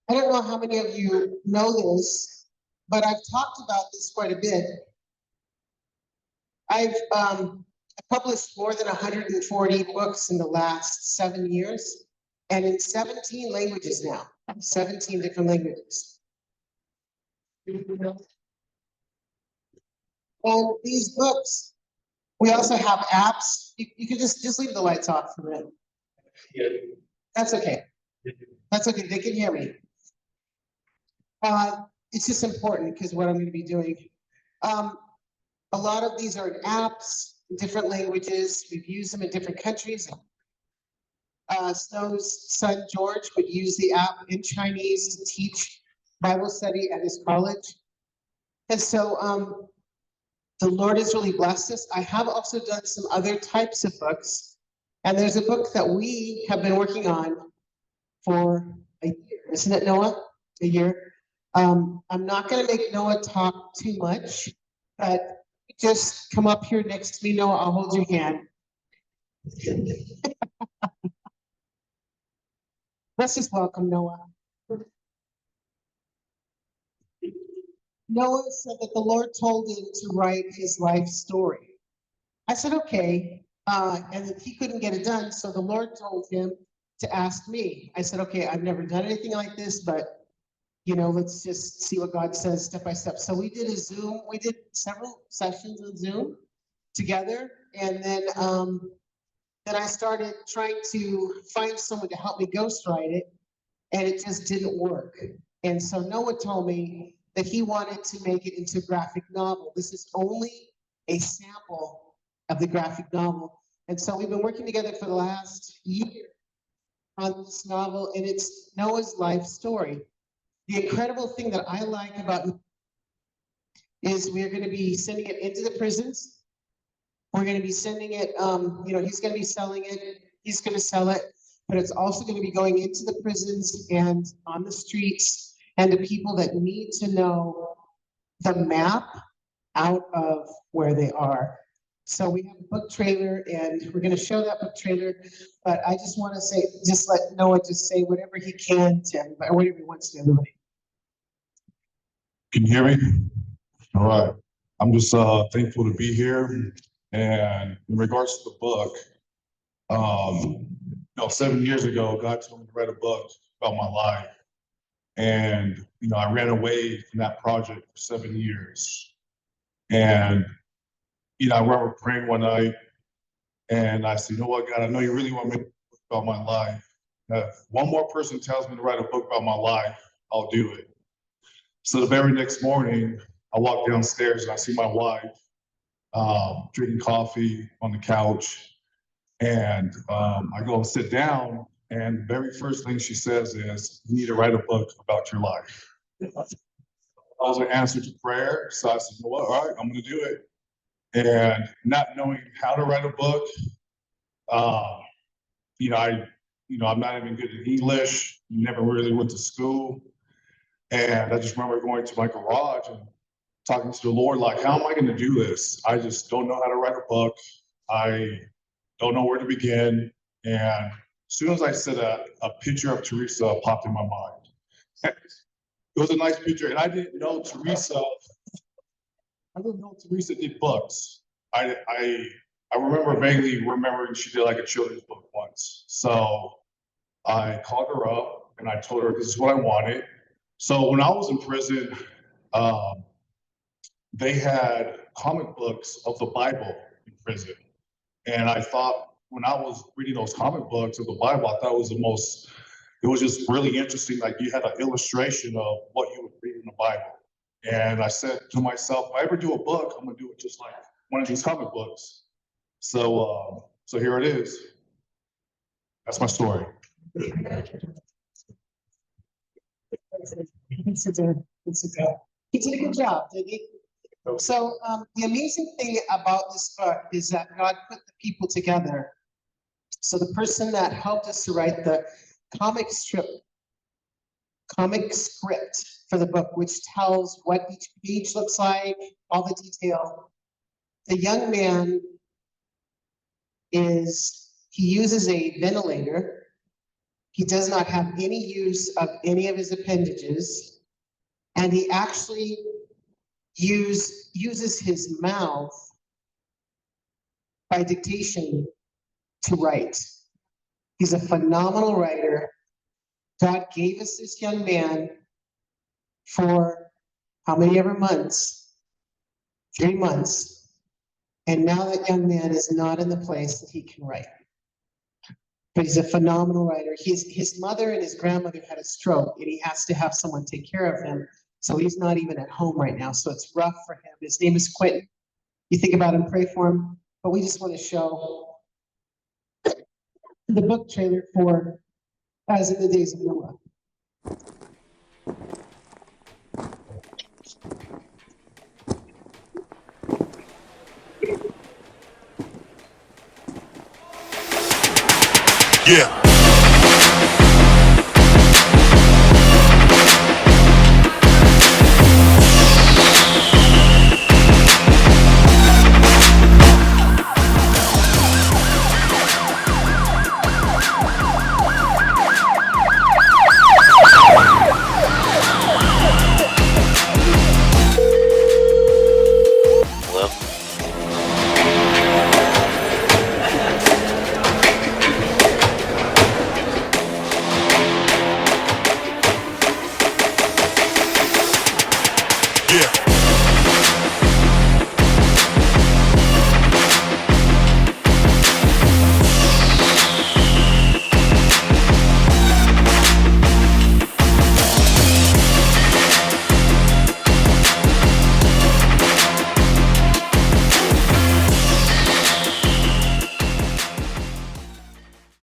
I don't know how many of you know this, but I've talked about this quite a bit. I've published more than 140 books in the last 7 years, and in 17 languages now, 17 different languages. And these books, we also have apps. You can just leave the lights off for a minute. Yeah. That's okay. That's okay. They can hear me. It's just important because what I'm going to be doing. A lot of these are in apps, in different languages. We've used them in different countries. Snow's son, George, would use the app in Chinese to teach Bible study at his college. And so the Lord has really blessed us. I have also done some other types of books. And there's a book that we have been working on for a year. Isn't it, Noah? A year. I'm not going to make Noah talk too much, but just come up here next to me, Noah. I'll hold your hand. Let's just welcome Noah. Noah said that the Lord told him to write his life story. I said, okay. And he couldn't get it done, so the Lord told him to ask me. I said, okay, I've never done anything like this, but let's just see what God says step by step. So we did a Zoom. We did several sessions on Zoom together, and then I started trying to find someone to help me ghostwrite it, and it just didn't work. And so Noah told me that he wanted to make it into a graphic novel. This is only a sample of the graphic novel. And so we've been working together for the last year on this novel, and it's Noah's life story. The incredible thing that I like about is we're going to be sending it into the prisons. We're going to be sending it, he's going to be selling it. He's going to sell it, but it's also going to be going into the prisons and on the streets and the people that need to know the map out of where they are. So we have a book trailer, and we're going to show that book trailer, but I just want to say, just let Noah just say whatever he can to everybody, or whatever he wants to everybody. Can you hear me? All right. I'm just thankful to be here. And in regards to the book, 7 years ago, God told me to write a book about my life. And, I ran away from that project for 7 years. And, I remember praying one night, and I said, you know what, God, I know you really want me to write a book about my life. If one more person tells me to write a book about my life, I'll do it. So the very next morning, I walk downstairs and I see my wife drinking coffee on the couch. And I go and sit down, and the very first thing she says is, you need to write a book about your life. That was an answer to prayer. So I said, well, all right, I'm going to do it. And not knowing how to write a book, I'm not even good at English, never really went to school. And I just remember going to my garage and talking to the Lord, like, how am I going to do this? I just don't know how to write a book. I don't know where to begin. And as soon as I said a picture of Teresa popped in my mind. It was a nice picture, and I didn't know Teresa did books. I remember vaguely remembering she did like a children's book once. So I called her up and I told her this is what I wanted. So when I was in prison, they had comic books of the Bible in prison. And I thought when I was reading those comic books of the Bible, I thought it was just really interesting. Like you had an illustration of what you would read in the Bible. And I said to myself, if I ever do a book, I'm gonna do it just like one of these comic books. So here it is. That's my story. You did a good job, didn't you? So the amazing thing about this book is that God put the people together. So the person that helped us to write the comic script for the book, which tells what each page looks like, all the detail. The young man he uses a ventilator. He does not have any use of any of his appendages. And he actually uses his mouth by dictation to write. He's a phenomenal writer. God gave us this young man for how many ever months? 3 months. And now that young man is not in the place that he can write. But he's a phenomenal writer. His mother and his grandmother had a stroke, and he has to have someone take care of him. So he's not even at home right now. So it's rough for him. His name is Quentin. You think about him, pray for him. But we just want to show the book trailer for As in the Days of Noah. Yeah.